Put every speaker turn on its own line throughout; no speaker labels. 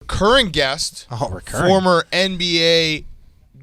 Current guest,
recurring.
former NBA.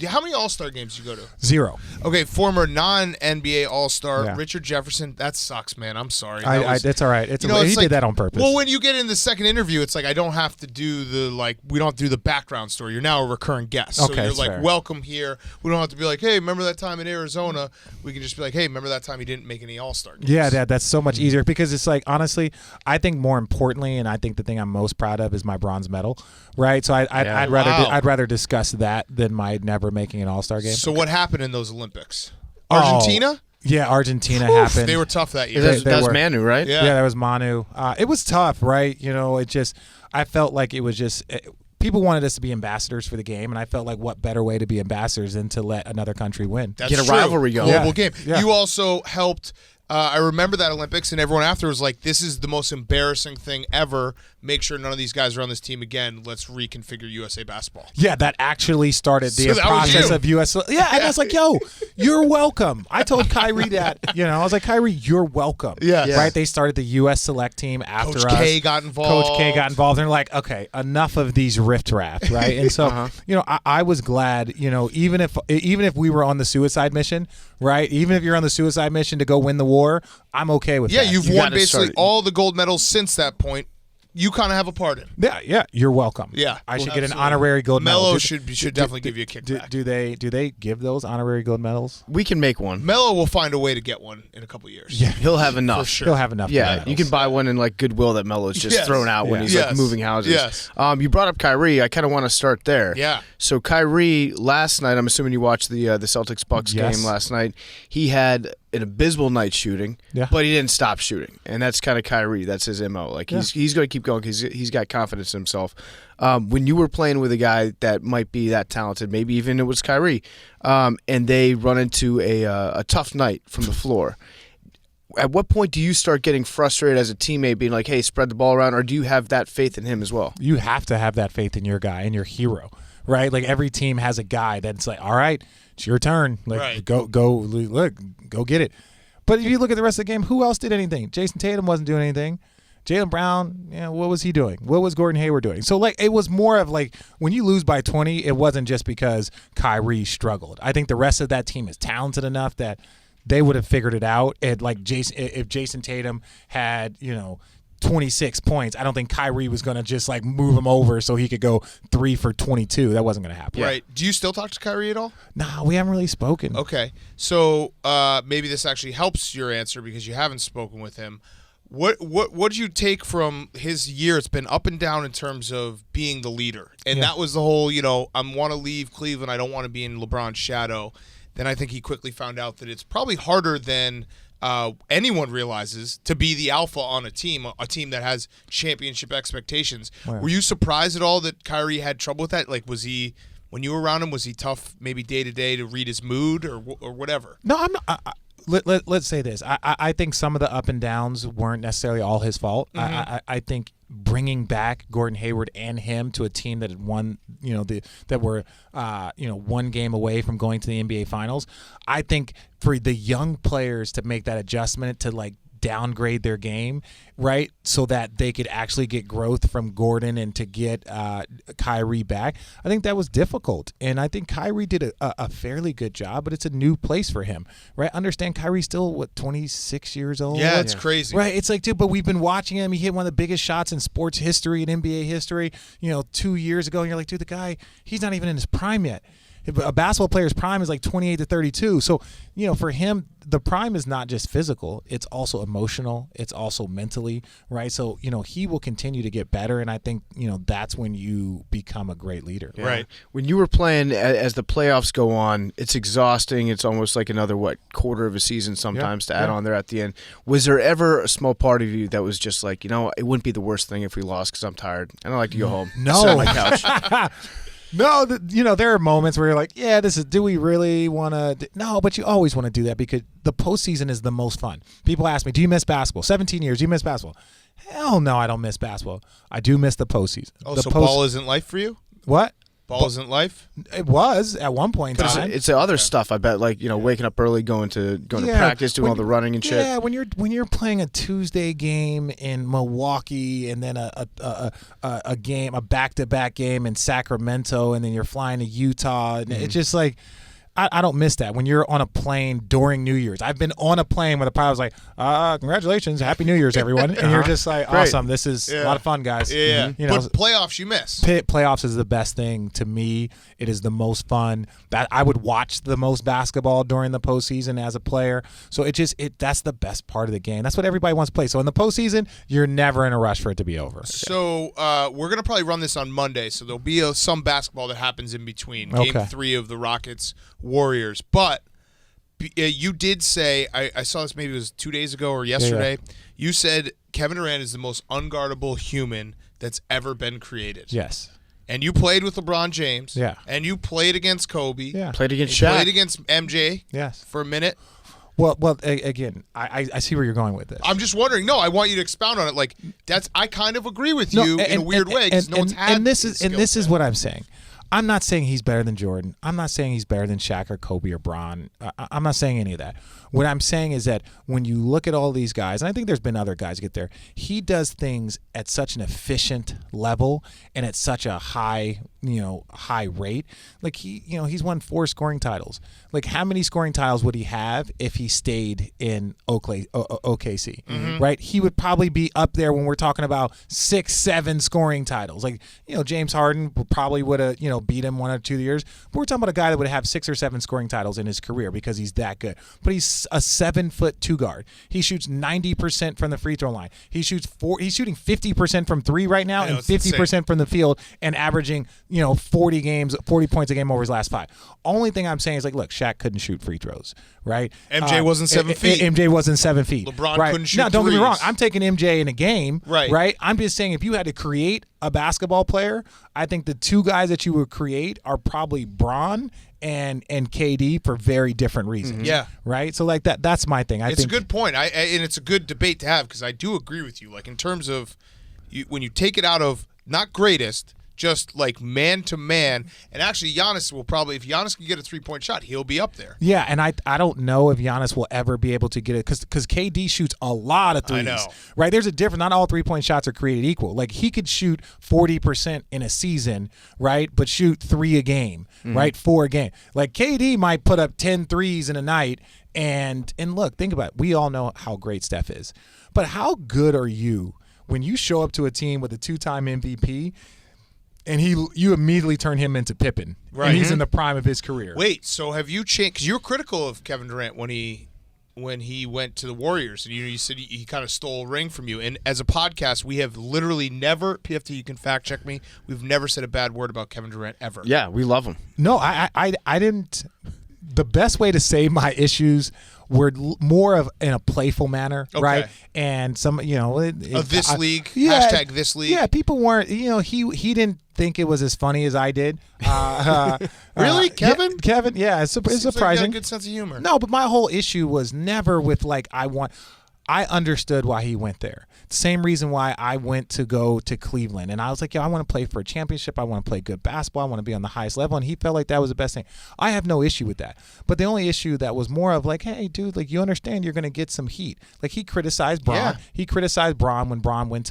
How many All-Star games do you go to?
0.
Okay, former non-NBA All-Star
Yeah.
Richard Jefferson. That sucks, man. I'm sorry.
It's all right. He did that on purpose.
Well, when you get in the second interview, it's like I don't have to do we don't do the background story. You're now a recurring guest. So you're like,
fair.
welcome here. We don't have to be like, hey, remember that time in Arizona? We can just be like, hey, remember that time you didn't make any All-Star games?
Yeah, that's so much easier because it's like, honestly, I think more importantly, and I think the thing I'm most proud of is my bronze medal, right? So I'd rather discuss that than my never making an All-Star game.
So what happened in those Olympics? Argentina?
Yeah, Argentina happened.
They were tough that year.
That was Manu, right?
Yeah,
that was Manu. It was tough, right? I felt like it was just people wanted us to be ambassadors for the game, and I felt like what better way to be ambassadors than to let another country win.
That's
Get a
true.
rivalry going.
Global game.
Yeah.
You also helped. I remember that Olympics, and everyone after was like, this is the most embarrassing thing ever. Make sure none of these guys are on this team again. Let's reconfigure USA basketball.
Yeah, that actually started the
that was
process
you.
of US. Yeah, and I was like, yo, you're welcome. I told Kyrie that, I was like, Kyrie, you're welcome.
Yeah.
Right? They started the U.S. select team after
Coach
us.
K got involved.
Coach K got involved. And they're like, okay, enough of these rift raft, right? And so, I was glad, even if we were on the suicide mission, right? Even if you're on the suicide mission to go win the war, I'm okay with that.
Yeah, you've won basically all the gold medals since that point. You kind of have a part in.
Yeah, you're welcome.
Yeah,
I should get
absolutely.
an honourary gold medal.
Melo should definitely give you a kickback.
Do they give those honorary gold medals?
We can make one.
Melo will find a way to get one in a couple years.
Yeah,
He'll have enough.
For sure.
He'll have enough.
Yeah,
medals.
you can buy one in like Goodwill that Melo's just thrown out when he's like moving houses.
Yes.
You brought up Kyrie. I kind of want to start there.
Yeah.
So Kyrie last night, I'm assuming you watched the Celtics Bucks game last night. He had an abysmal night shooting, but he didn't stop shooting, and that's kind of Kyrie. That's his MO. Like he's going to keep going because he's got confidence in himself. When you were playing with a guy that might be that talented, maybe even it was Kyrie, and they run into a tough night from the floor. At what point do you start getting frustrated as a teammate, being like, "Hey, spread the ball around," or do you have that faith in him as well?
You have to have that faith in your guy and your hero, right? Like every team has a guy that's like, all right, it's your turn. Like go get it. But if you look at the rest of the game, who else did anything? Jason Tatum wasn't doing anything. Jaylen Brown, what was he doing? What was Gordon Hayward doing? So like it was more of like when you lose by 20, it wasn't just because Kyrie struggled. I think the rest of that team is talented enough that they would have figured it out. If Jason Tatum had, 26 points, I don't think Kyrie was going to just like move him over so he could go 3 for 22. That wasn't going to happen.
Right. Do you still talk to Kyrie at all?
No, we haven't really spoken.
Okay. So maybe this actually helps your answer because you haven't spoken with him. What did you take from his year? It's been up and down in terms of being the leader. And that was the whole, I want to leave Cleveland. I don't want to be in LeBron's shadow. Then I think he quickly found out that it's probably harder than anyone realizes to be the alpha on a team that has championship expectations.
Wow.
Were you surprised at all that Kyrie had trouble with that? Like, was he, when you were around him, was he tough maybe day to day to read his mood or whatever?
No, I'm not. Let's say this. I think some of the up and downs weren't necessarily all his fault. Mm-hmm. I think bringing back Gordon Hayward and him to a team that had won, that were, one game away from going to the NBA Finals. I think for the young players to make that adjustment to like downgrade their game, right, so that they could actually get growth from Gordon and to get Kyrie back. I think that was difficult, and I think Kyrie did a fairly good job, but it's a new place for him, right? Understand Kyrie's still, 26 years old?
Yeah, it's crazy.
Right, it's like, dude, but we've been watching him. He hit one of the biggest shots in sports history and NBA history, 2 years ago, and you're like, dude, the guy, he's not even in his prime yet. A basketball player's prime is like 28 to 32. So, for him, the prime is not just physical. It's also emotional. It's also mentally, right? So, he will continue to get better. And I think, that's when you become a great leader.
Yeah.
Right.
When you were playing, as the playoffs go on, it's exhausting. It's almost like another, quarter of a season sometimes to add on there at the end. Was there ever a small part of you that was just like, it wouldn't be the worst thing if we lost because I'm tired and I like to go home.
No.
Sit on my couch.
No, there are moments where you're like, yeah, do we really want to? No, but you always want to do that because the postseason is the most fun. People ask me, do you miss basketball? 17 years, do you miss basketball? Hell no, I don't miss basketball. I do miss the postseason.
Ball isn't life for you?
What?
Ball isn't life?
It was at one point in time.
It's the other stuff, I bet, like, waking up early, going to practice, doing all the running and shit.
Yeah, when you're playing a Tuesday game in Milwaukee and then a back-to-back game in Sacramento and then you're flying to Utah, and it's just like I don't miss that when you're on a plane during New Year's. I've been on a plane where the pilot's like, congratulations, Happy New Year's, everyone. And you're just like, awesome, this is a lot of fun, guys.
Yeah. But playoffs you miss.
Playoffs is the best thing to me. It is the most fun. That I would watch the most basketball during the postseason as a player. So that's the best part of the game. That's what everybody wants to play. So in the postseason, you're never in a rush for it to be over.
So we're going to probably run this on Monday. So there'll be some basketball that happens in between. Game 3 of the Rockets Warriors. But you did say, I saw this maybe it was 2 days ago or yesterday, you said Kevin Durant is the most unguardable human that's ever been created.
Yes.
And you played with LeBron James.
Yeah.
And you played against Kobe.
Yeah.
Played against Shaq.
Played against MJ.
Yes.
For a minute.
Well, again, I see where you're going with this.
I'm just wondering. No, I want you to expound on it. Like I kind of agree with you in a weird way because no one's had.
And this is what I'm saying. I'm not saying he's better than Jordan. I'm not saying he's better than Shaq or Kobe or Bron. I'm not saying any of that. What I'm saying is that when you look at all these guys, and I think there's been other guys get there, he does things at such an efficient level and at such a high rate. Like he's won 4 scoring titles. Like how many scoring titles would he have if he stayed in OKC? Mm-hmm. Right? He would probably be up there when we're talking about 6, 7 scoring titles. Like, James Harden probably would have, beat him 1 or 2 years. But we're talking about a guy that would have 6 or 7 scoring titles in his career because he's that good. But he's a 7'2" guard. He shoots 90% from the free throw line. He's shooting 50% from 3 right now and 50% from the field and averaging, 40 points a game over his last 5. Only thing I'm saying is, like, look, Shaq couldn't shoot free throws, right?
MJ wasn't 7 feet.
MJ wasn't 7 feet.
LeBron
right?
couldn't shoot
Now, don't get me
threes.
wrong. I'm taking MJ in a game, right? I'm just saying if you had to create a basketball player, I think the 2 guys that you would create are probably Bron and KD for very different reasons.
Mm-hmm. Yeah.
Right? So, like, that's my thing.
It's a good point. And it's a good debate to have because I do agree with you. Like, in terms of when you take it out of not greatest, just like man to man, and actually Giannis will probably, if Giannis can get a 3-point shot, he'll be up there.
Yeah, and I don't know if Giannis will ever be able to get it because KD shoots a lot of threes.
I know.
Right? There's a difference. Not all 3-point shots are created equal. Like he could shoot 40% in a season, right? But shoot 3 a game, right? 4 a game. Like KD might put up 10 threes in a night. And look, think about it. We all know how great Steph is. But how good are you when you show up to a team with a 2-time MVP and you immediately turn him into Pippen, right? And he's in the prime of his career.
Wait, so have you changed? Because you were critical of Kevin Durant when he went to the Warriors, and you said he kind of stole a ring from you. And as a podcast, we have literally never, PFT, you can fact check me, we've never said a bad word about Kevin Durant ever.
Yeah, we love him.
No, I didn't. The best way to say my issues were more of in a playful manner, right? And some,
this league, hashtag this league.
Yeah, people weren't, he didn't think it was as funny as I did.
Really, Kevin?
Yeah, Kevin, yeah, it's surprising.
Like you got a good sense of humor.
No, but my whole issue was never with like I understood why he went there. Same reason why I went to go to Cleveland. And I was like, I want to play for a championship. I want to play good basketball. I want to be on the highest level. And he felt like that was the best thing. I have no issue with that. But the only issue that was more of like, hey, dude, like you understand you're going to get some heat. Like he criticized Bron. Yeah. He criticized Bron when Bron went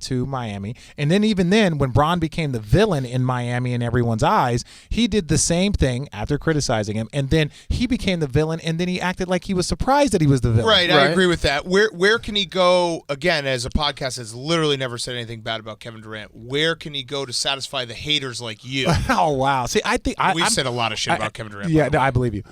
to Miami. And then even then, when Bron became the villain in Miami in everyone's eyes, he did the same thing after criticizing him. And then he became the villain. And then he acted like he was surprised that he was the villain.
Right. I agree with that. Where can he go, again, as a podcast that's literally never said anything bad about Kevin Durant, where can he go to satisfy the haters like you?
Oh, wow. See, I think
we've said a lot of shit about Kevin Durant.
Yeah, no, I believe you.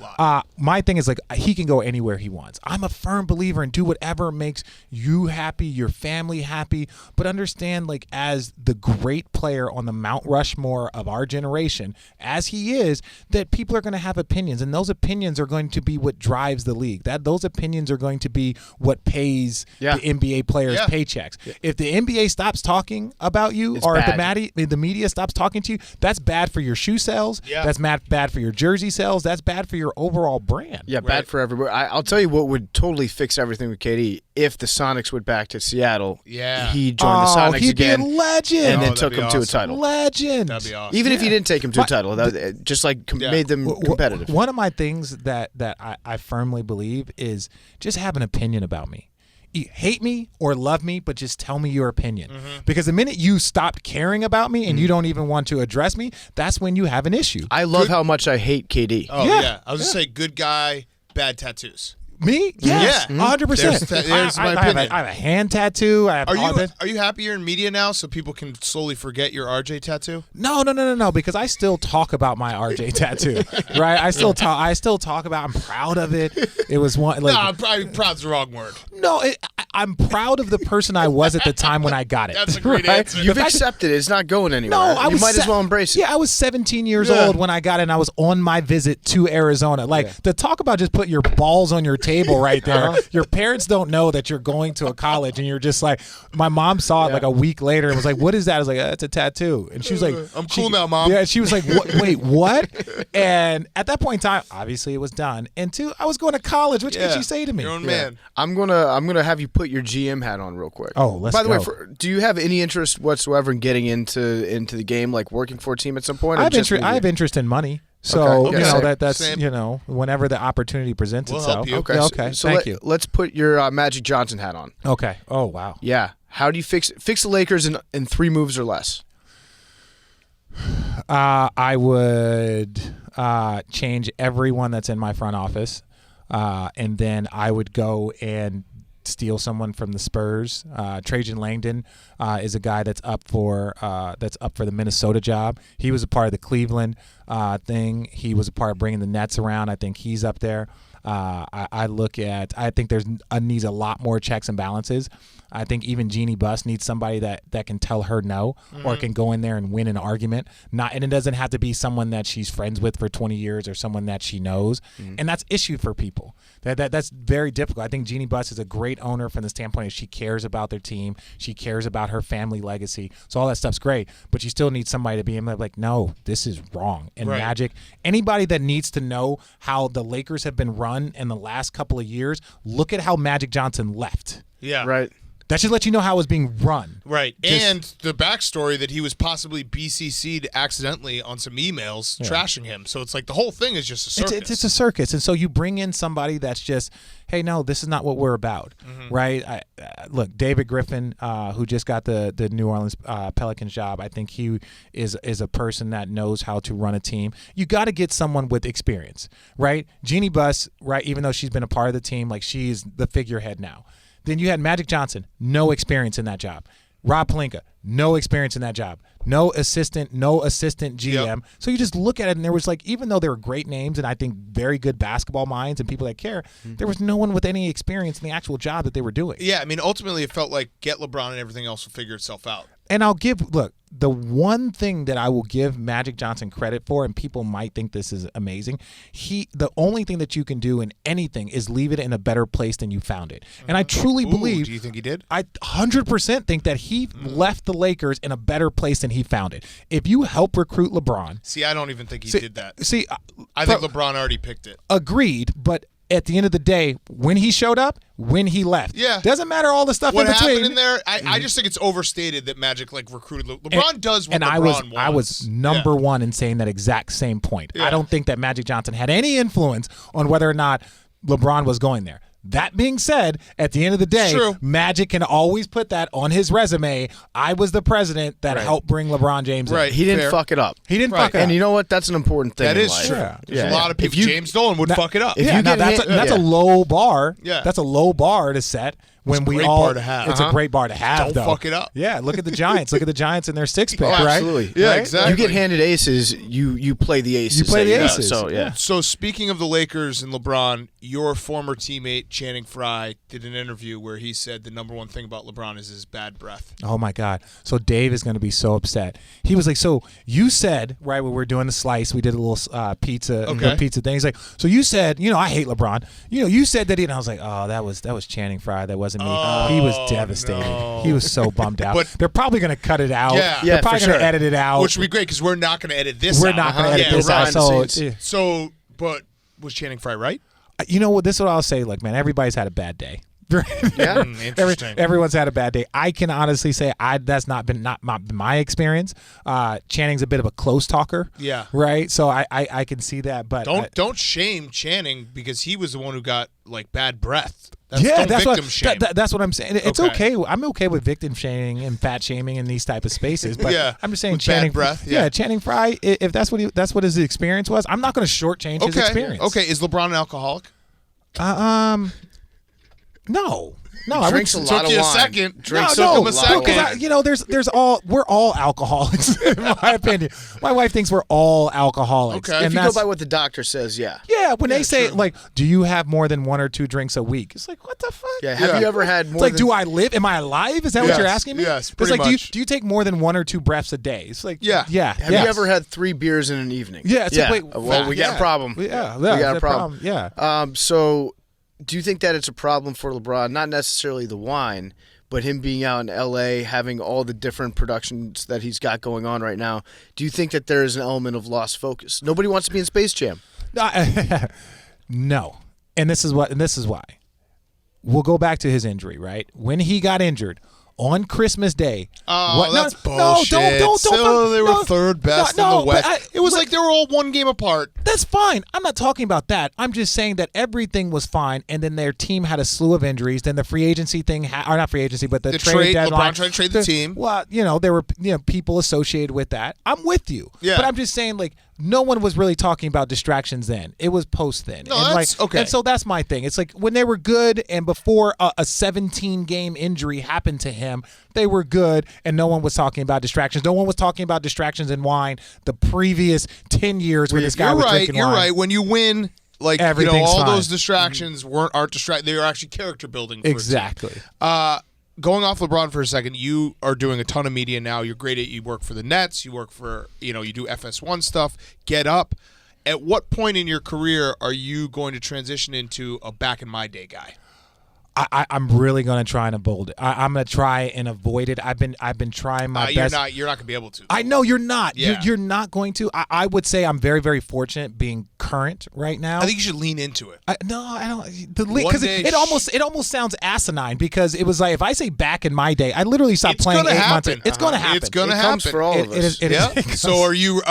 My thing is like he can go anywhere he wants. I'm a firm believer in do whatever makes you happy, your family happy, but understand like as the great player on the Mount Rushmore of our generation, as he is, that people are going to have opinions, and those opinions are going to be what drives the league. Those opinions are going to be what pays the NBA players' paychecks. Yeah. If the NBA stops talking about you, it's or bad. If the media stops talking to you, that's bad for your shoe sales. Yeah. That's bad for your jersey sales. That's bad for your overall brand.
Yeah, bad for everybody. I'll tell you what would totally fix everything with KD. if the Sonics went back to Seattle,
Yeah.
he joined the Sonics
he'd
again.
be a legend.
And then
Oh,
took
that'd
him
be
to a
awesome.
title.
Legend.
That'd be awesome.
Even if he didn't take him to a title, that just made them competitive.
One of my things that I firmly believe is just have an opinion about me. You hate me or love me, but just tell me your opinion. Because the minute you stopped caring about me and you don't even want to address me, that's when you have an issue.
I love how much I hate KD.
Oh,
Yeah.
yeah. I was just say good guy, bad tattoos.
Me? Yes.
Yeah.
100%.
There's my
I
opinion.
have a hand tattoo. I have
Are you happy you're in media now so people can slowly forget your RJ tattoo?
No, because I still talk about my RJ tattoo, right? I still talk about. I'm proud of it. It was one. Like,
Proud's the wrong word.
no, I'm proud of the person I was at the time when I got it.
That's a great
right?
answer.
You've accepted it. It's not going anywhere.
No, I
you
was
might as well embrace it.
Yeah, I was 17 years
Yeah.
old when I got it, and I was on my visit to Arizona. Like, to talk about just put your balls on your table right there. Your parents don't know that you're going to a college, and you're just like, my mom saw it like a week later and was like, what is that? I was like, it's a tattoo. And she was like,
I'm cool now, Mom.
Yeah, she was like, wait, what? And at that point in time, obviously it was done. And two, I was going to college. What could she say to me?
Your own man.
I'm gonna have you put your GM hat on real quick.
Oh, let's
By the
go.
way, do you have any interest whatsoever in getting into the game, like working for a team at some point?
I
or
have,
just
I have
media?
interest in money. So,
Okay.
you know,
Same.
that's,
Same.
you know, whenever the opportunity presents
We'll
itself.
help you.
Okay.
Yeah,
so-
okay.
So
Thank you.
Let's put your Magic Johnson hat on.
Okay. Oh, wow.
Yeah. How do you fix the Lakers in 3 moves or less?
I would change everyone that's in my front office, and then I would go and steal someone from the Spurs. Trajan Langdon is a guy that's up for the Minnesota job. He was a part of the Cleveland thing. He was a part of bringing the Nets around. I think he's up there. I think needs a lot more checks and balances. I think even Jeannie Buss needs somebody that can tell her no, or can go in there and win an argument. And it doesn't have to be someone that she's friends with for 20 years or someone that she knows. And that's issue for people. That's very difficult. I think Jeannie Buss is a great owner from the standpoint of she cares about their team. She cares about her family legacy. So all that stuff's great, but she still needs somebody to be like, no, this is wrong. And
Right.
Magic, anybody that needs to know how the Lakers have been run in the last couple of years, look at how Magic Johnson left.
Yeah.
Right.
That should let you know how it was being run.
Right.
Just-
And the backstory that he was possibly BCC'd accidentally on some emails trashing him. So it's like the whole thing is just a circus.
It's a circus. And so you bring in somebody that's just, hey, no, this is not what we're about, right? Look, David Griffin, who just got the New Orleans Pelicans job, I think he is a person that knows how to run a team. You got to get someone with experience, right? Jeannie Buss, right, even though she's been a part of the team, like she's the figurehead now. Then you had Magic Johnson, no experience in that job. Rob Pelinka, no experience in that job. No assistant GM.
Yep.
So you just look at it, and there was like, even though there were great names and I think very good basketball minds and people that care, there was no one with any experience in the actual job that they were doing.
Yeah, I mean, ultimately it felt like get LeBron and everything else will figure itself out.
And the one thing that I will give Magic Johnson credit for, and people might think this is amazing, the only thing that you can do in anything is leave it in a better place than you found it. And I truly believe.
Do you think he did?
I 100% think that he left the Lakers in a better place than he found it. If you help recruit LeBron.
See, I don't even think he did that.
See,
I think LeBron already picked it.
agreed, but at the end of the day, when he showed up, when he left, doesn't matter all the stuff
What
in between.
happened in there, I just think it's overstated that Magic recruited LeBron does what
and
LeBron wants.
I was number one in saying that exact same point.
Yeah.
I don't think that Magic Johnson had any influence on whether or not LeBron was going there. That being said, at the end of the day,
True.
Magic can always put that on his resume. I was the president that helped bring LeBron James in.
Right.
He didn't
Fair.
fuck it up.
He didn't fuck it up.
And you know what? That's an important thing
That
in
is
life.
true.
Yeah.
There's a lot of people.
If you-
James Dolan would fuck it up.
if
Yeah,
you
now
get
that's a low bar.
Yeah.
That's a low bar to set. When
It's a
we
great
all,
bar to have.
It's a great bar to have.
Don't
though.
fuck it up.
Yeah, look at the Giants. Look at the Giants and their six pick,
Oh,
right?
absolutely.
Yeah,
Right?
exactly.
You get handed aces, you play the aces.
You play
that
the
got.
aces.
So yeah.
So speaking of the Lakers and LeBron, your former teammate Channing Frye did an interview where he said the number one thing about LeBron is his bad breath.
Oh my God! So Dave is going to be so upset. He was like, "So you said right when we were doing the slice, we did a little pizza thing. He's like, so you said, I hate LeBron. You said that." And I was like, "Oh, that was Channing Frye. That wasn't me." He was devastated.
no.
He was so bummed out.
But-
they're probably going to cut it out.
Yeah.
They're
Yeah,
probably
for
going to
sure.
edit it out.
Which would be great because we're not going to edit this
We're
out.
not going to edit
Yeah,
this out.
behind the
So,
scenes.
But was Channing Frye right?
you know what? This is what I'll say. Like, man, everybody's had a bad day.
Yeah,
interesting.
Everyone's had a bad day. I can honestly say that's not been my experience. Channing's a bit of a close talker.
Yeah.
Right. So I can see that, but
don't shame Channing because he was the one who got like bad breath.
That's
what
I'm saying. It's okay. I'm okay with victim shaming and fat shaming in these type of spaces, but I'm just saying Channing.
Bad breath.
Yeah, Channing Frye. If that's what his experience was, I'm not going to shortchange his experience.
Okay, is LeBron an alcoholic?
No.
Drinks a lot of wine.
Drinks a second.
We're all alcoholics in my opinion. My wife thinks we're all alcoholics.
Okay.
And
if you go by what the doctor says, yeah.
Yeah, when they say like, do you have more than 1 or 2 drinks a week? It's like, what the fuck?
Yeah. Have you ever had more?
It's like, do I live? Am I alive? Is that what you're asking me?
Yes,
pretty
much.
Do you take more than 1 or 2 breaths a day? It's like,
yeah.
Have you ever had 3 beers in an evening?
Yeah. It's like, wait,
well, we got a problem.
Yeah,
we got a problem.
Yeah.
So, do you think that it's a problem for LeBron? Not necessarily the wine, but him being out in L.A., having all the different productions that he's got going on right now. Do you think that there is an element of lost focus? Nobody wants to be in Space Jam.
No. And this is why. We'll go back to his injury, right? When he got injured on Christmas Day.
That's bullshit. No, don't. So they were third best in the West. It was like they were all 1 game apart.
That's fine. I'm not talking about that. I'm just saying that everything was fine, and then their team had a slew of injuries. Then the free agency thing, or not free agency, but the trade deadline.
LeBron tried to trade the team.
Well, there were people associated with that. I'm with you.
Yeah.
But I'm just saying, like, no one was really talking about distractions then. It was post then.
No,
and
that's okay.
And so that's my thing. It's like when they were good and before a 17-game injury happened to him, they were good and no one was talking about distractions. No one was talking about distractions in wine the previous 10 years where this guy was drinking wine.
You're right. When you win, like,
everything's
all
fine.
Those distractions aren't distract. They are actually character building.
Exactly.
Going off LeBron for a second, you are doing a ton of media now. You're great at. You work for the Nets. You work for you do FS1 stuff. Get Up. At what point in your career are you going to transition into a back in my day guy?
I'm really going to try and avoid it. I'm going to try and avoid it. I've been trying my best.
You're not going to be able to.
I know you're not.
Yeah.
You're not going to. I would say I'm very, very fortunate being current right now.
I think you should lean into it.
I don't. Because it almost sounds asinine because it was like if I say back in my day, I literally stopped playing 8 months ago. It's going to happen.
It's going to happen for all of us.
So are you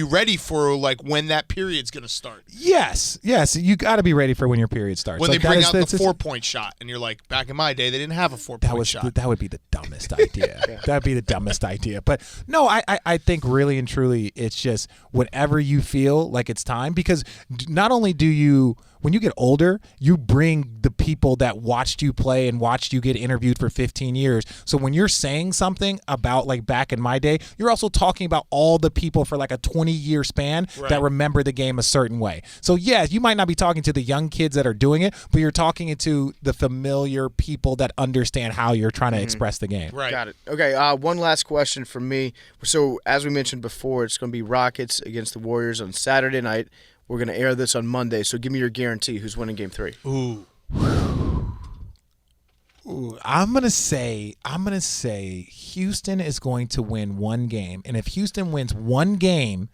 ready for like when that period's going to start?
Yes. You got to be ready for when your period starts.
When they bring out the 4-point shot, and you're like, back in my day, they didn't have a 4-point shot.
That would be the dumbest idea. That'd be the dumbest idea. But no, I think really and truly, it's just whenever you feel like it's time, because not only do you, when you get older, you bring the people that watched you play and watched you get interviewed for 15 years. So when you're saying something about like back in my day, you're also talking about all the people for like a 20-year span that remember the game a certain way. So yeah, you might not be talking to the young kids that are doing it, but you're talking to the familiar people that understand how you're trying to express the game.
Right.
Got it. Okay, one last question from me. So as we mentioned before, it's going to be Rockets against the Warriors on Saturday night. We're going to air this on Monday, so give me your guarantee. Who's winning Game 3?
Ooh, I'm gonna say Houston is going to win 1 game, and if the Houston wins 1 game,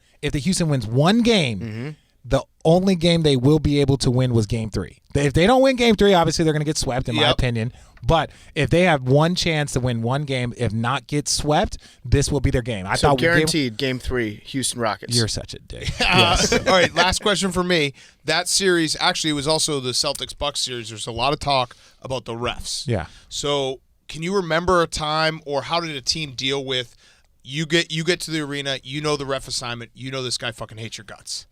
the only game they will be able to win was Game 3. If they don't win Game 3, obviously they're going to get swept, in my opinion. But if they have 1 chance to win 1 game, if not get swept, this will be their game.
So guaranteed Game 3, Houston Rockets.
You're such a dick. Yes.
All right, last question for me. That series, actually, it was also the Celtics-Bucks series. There's a lot of talk about the refs.
Yeah.
So can you remember a time, or how did a team deal with, you get to the arena, you know the ref assignment, you know this guy fucking hates your guts?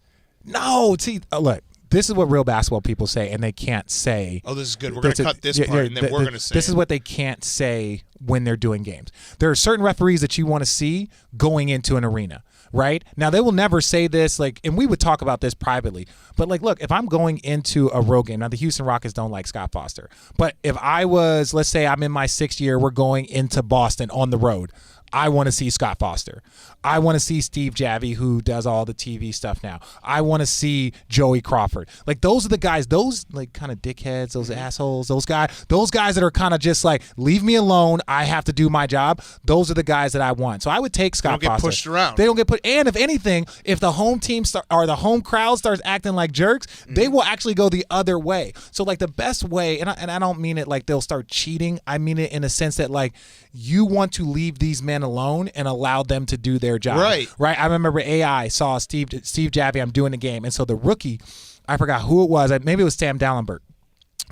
No, see, look, this is what real basketball people say, and they can't say.
Oh, this is good. We're going to cut this part, and then we're going to say
this is what they can't say when they're doing games. There are certain referees that you want to see going into an arena, right? Now, they will never say this, like, and we would talk about this privately, but, like, look, if I'm going into a road game, now the Houston Rockets don't like Scott Foster, but if I was, let's say I'm in my 6th year, we're going into Boston on the road, I want to see Scott Foster. I want to see Steve Javie, who does all the TV stuff now. I want to see Joey Crawford. Like, those are the guys, those like kind of dickheads, those assholes, those guys that are kind of just like, leave me alone. I have to do my job. Those are the guys that I want. So I would take Scott Foster.
They don't get pushed around.
They don't get put. And if anything, if the home team or the home crowd starts acting like jerks, they will actually go the other way. So like the best way, and I don't mean it like they'll start cheating. I mean it in a sense that like you want to leave these men alone and allow them to do their job. Right. I remember AI saw Steve Javie, I'm doing the game. And so the rookie, I forgot who it was. Maybe it was Sam Dallenberg,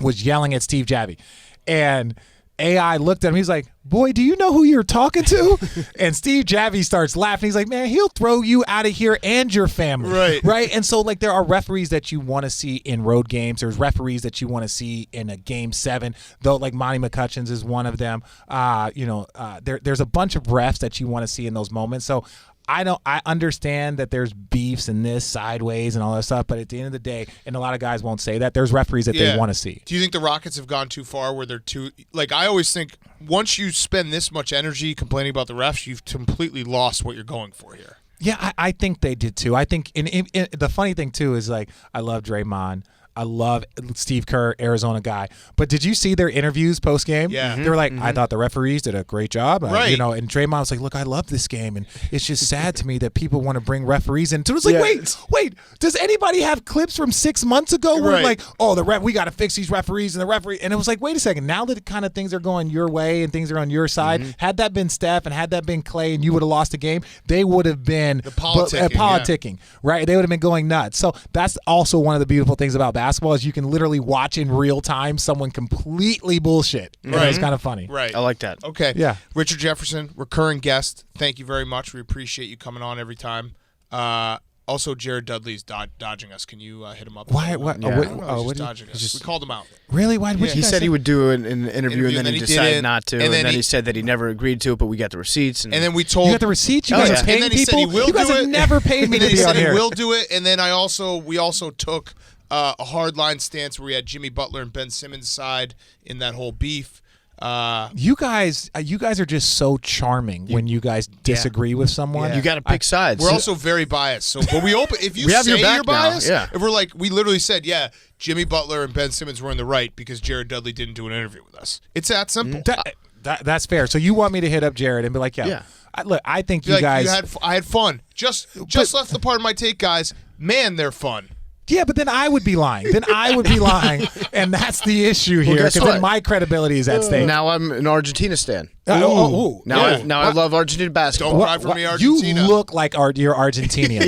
was yelling at Steve Javie. And AI looked at him. He's like, boy, do you know who you're talking to? And Steve Javie starts laughing. He's like, man, he'll throw you out of here and your family. Right. And so, like, there are referees that you want to see in road games. There's referees that you want to see in a Game 7, though, like Monty McCutcheons is one of them. There's a bunch of refs that you want to see in those moments. So I understand that there's beefs and this sideways and all that stuff, but at the end of the day, and a lot of guys won't say that, there's referees that they want to see.
Do you think the Rockets have gone too far where they're too, like, I always think once you spend this much energy complaining about the refs, you've completely lost what you're going for here.
Yeah, I think they did too. I think the funny thing too is, like, I love Draymond. I love Steve Kerr, Arizona guy. But did you see their interviews post game?
Yeah.
They were like, I thought the referees did a great job.
Right.
And Draymond was like, look, I love this game. And it's just sad to me that people want to bring referees in. So it was like, wait, does anybody have clips from 6 months ago where like, oh, we got to fix these referees and the referee. And it was like, wait a second. Now that kind of things are going your way and things are on your side, had that been Steph and had that been Clay and you would have lost the game, they would have been politicking, right? They would have been going nuts. So that's also one of the beautiful things about basketball is you can literally watch in real time someone completely bullshit. Right. It's kind of funny.
Right.
I like that.
Okay.
Yeah.
Richard Jefferson, recurring guest. Thank you very much. We appreciate you coming on every time. Also, Jared Dudley's dodging us. Can you hit him up?
Why? What?
He's dodging us. We called him out.
Really? Why?
He said he would do an interview, and then he decided not to. And then he said that he never agreed to it, but we got the receipts. And
then we told...
You got the receipts? You guys are paying people? You guys have never paid me to be on here.
He will do it, and then we also took a hardline stance where we had Jimmy Butler and Ben Simmons' side in that whole beef.
You guys are just so charming when you guys disagree with someone.
You got to pick sides.
We're also very biased. So, but we open. If you say you're biased, if we're like, we literally said, Jimmy Butler and Ben Simmons were in the right because Jared Dudley didn't do an interview with us. It's that simple.
That's fair. So you want me to hit up Jared and be like, look, I think you guys.
I had fun. Just left the part of my take, guys. Man, they're fun.
Yeah, but then I would be lying. And that's the issue here, because then my credibility is at stake.
Now I'm an Argentina stan. I love Argentina basketball.
Don't cry for me, Argentina.
You look like you're Argentinian.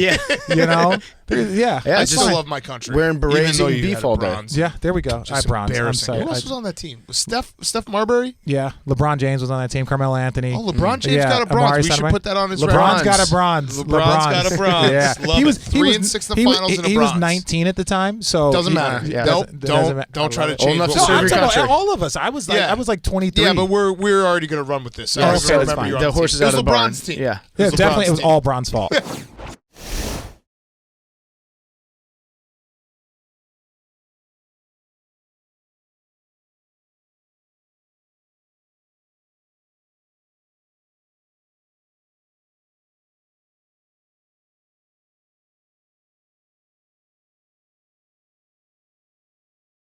You know?
I just love my country.
Wearing berets and beef all day.
Yeah, there we go. Bronze. I'm sorry.
Who else was on that team? Was Steph Marbury?
Yeah, LeBron James was on that team. Carmelo Anthony.
Oh, LeBron James got a bronze. We should put that on his record.
LeBron's got a bronze.
LeBron's got a bronze.
Yeah.
Love it. 3 and 6 in the finals and a bronze.
He was 19 at the time, so
doesn't matter. Don't try to change.
I'm talking about all of us. I was like 23.
Yeah, but we're already gonna run with this.
The horse is out of the barn.
Team.
Yeah, definitely. It was all Bron's fault.